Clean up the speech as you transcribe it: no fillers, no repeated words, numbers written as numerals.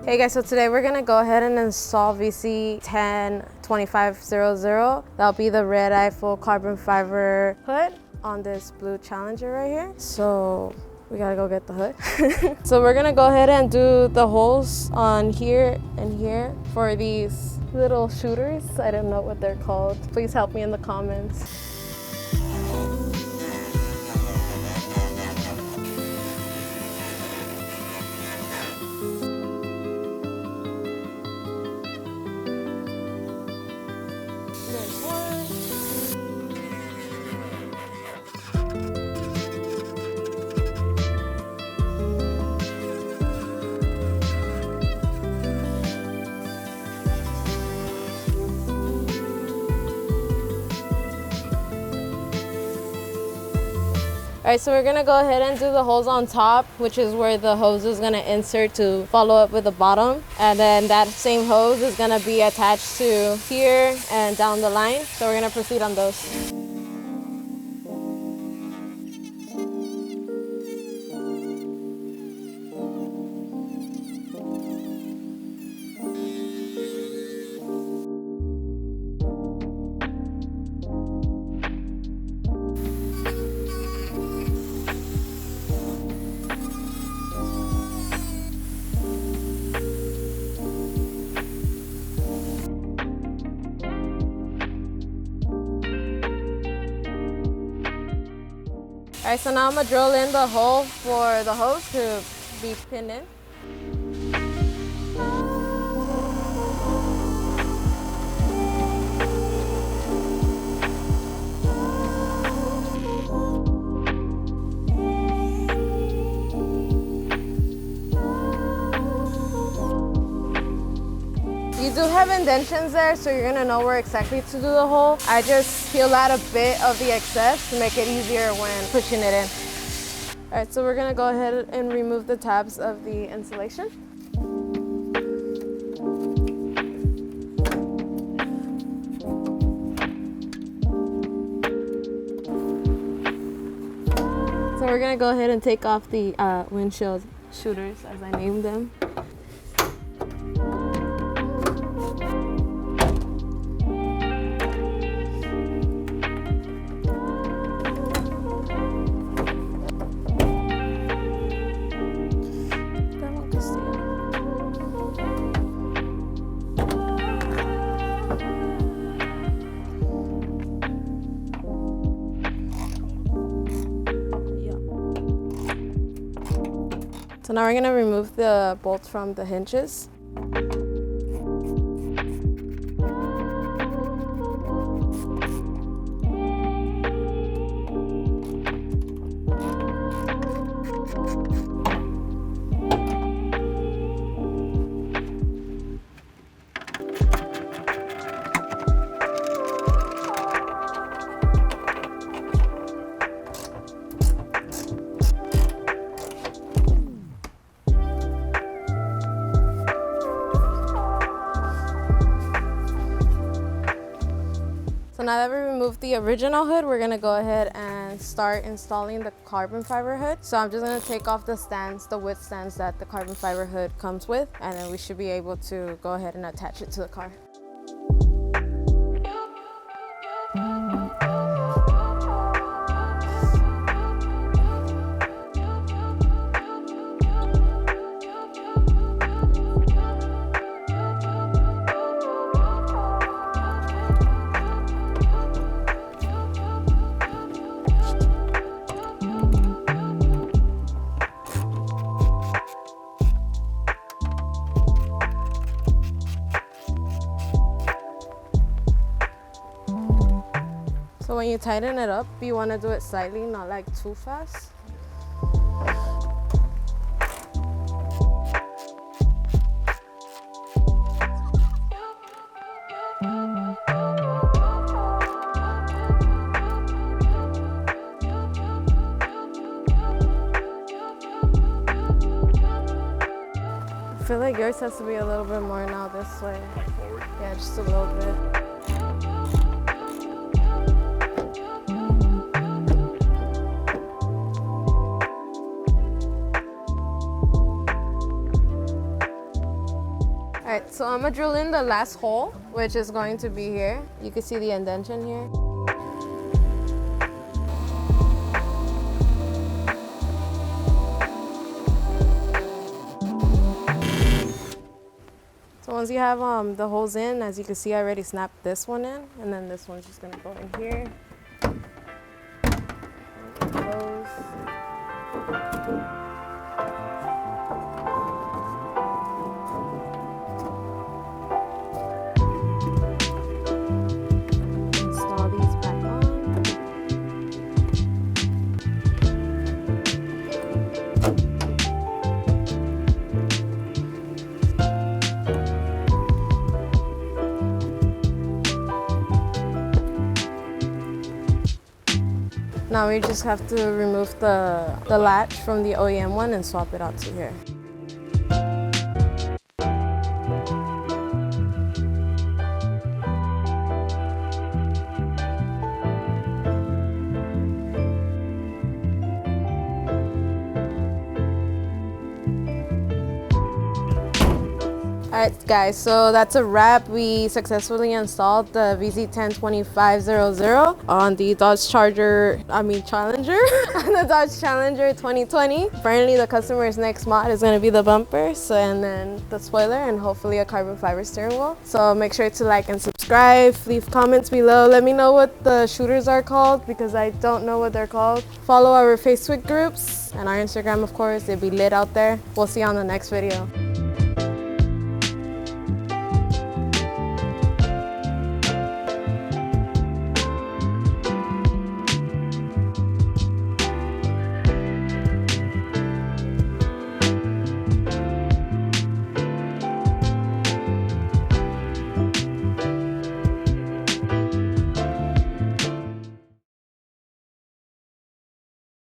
Hey guys, so today we're gonna go ahead and install vz102500. That'll be the Redeye full carbon fiber hood on this blue Challenger right here. So we gotta go get the hood. So we're gonna go ahead and do the holes on here and here for these little shooters. I don't know what they're called. Please help me in the comments. There's one. All right, so we're gonna go ahead and do the holes on top, which is where the hose is gonna insert to follow up with the bottom. And then that same hose is gonna be attached to here and down the line. So we're gonna proceed on those. All right, so now I'm gonna drill in the hole for the hose to be pinned in. You do have indentions there, so you're gonna know where exactly to do the hole. I just peel out a bit of the excess to make it easier when pushing it in. All right, so we're gonna go ahead and remove the tabs of the insulation. So we're gonna go ahead and take off the windshield shooters, as I named them. So now we're gonna remove the bolts from the hinges. So now that we removed the original hood, we're gonna go ahead and start installing the carbon fiber hood. So I'm just gonna take off the stands, the wood stands that the carbon fiber hood comes with, and then we should be able to go ahead and attach it to the car. So when you tighten it up, you want to do it slightly, not like too fast. I feel like yours has to be a little bit more now this way. Like forward? Yeah, just a little bit. right, so I'm gonna drill in the last hole, which is going to be here. You can see the indentation here. So once you have the holes in, as you can see, I already snapped this one in, and then this one's just gonna go in here. Close. Install these back on. Now we just have to remove the latch from the OEM one and swap it out to here. Alright guys, so that's a wrap. We successfully installed the vz102500 on the Challenger, on the Dodge Challenger 2020. Apparently the customer's next mod is going to be the bumpers and then the spoiler and hopefully a carbon fiber steering wheel. So make sure to like and subscribe, leave comments below. Let me know what the shooters are called because I don't know what they're called. Follow our Facebook groups and our Instagram, of course. It'll be lit out there. We'll see you on the next video.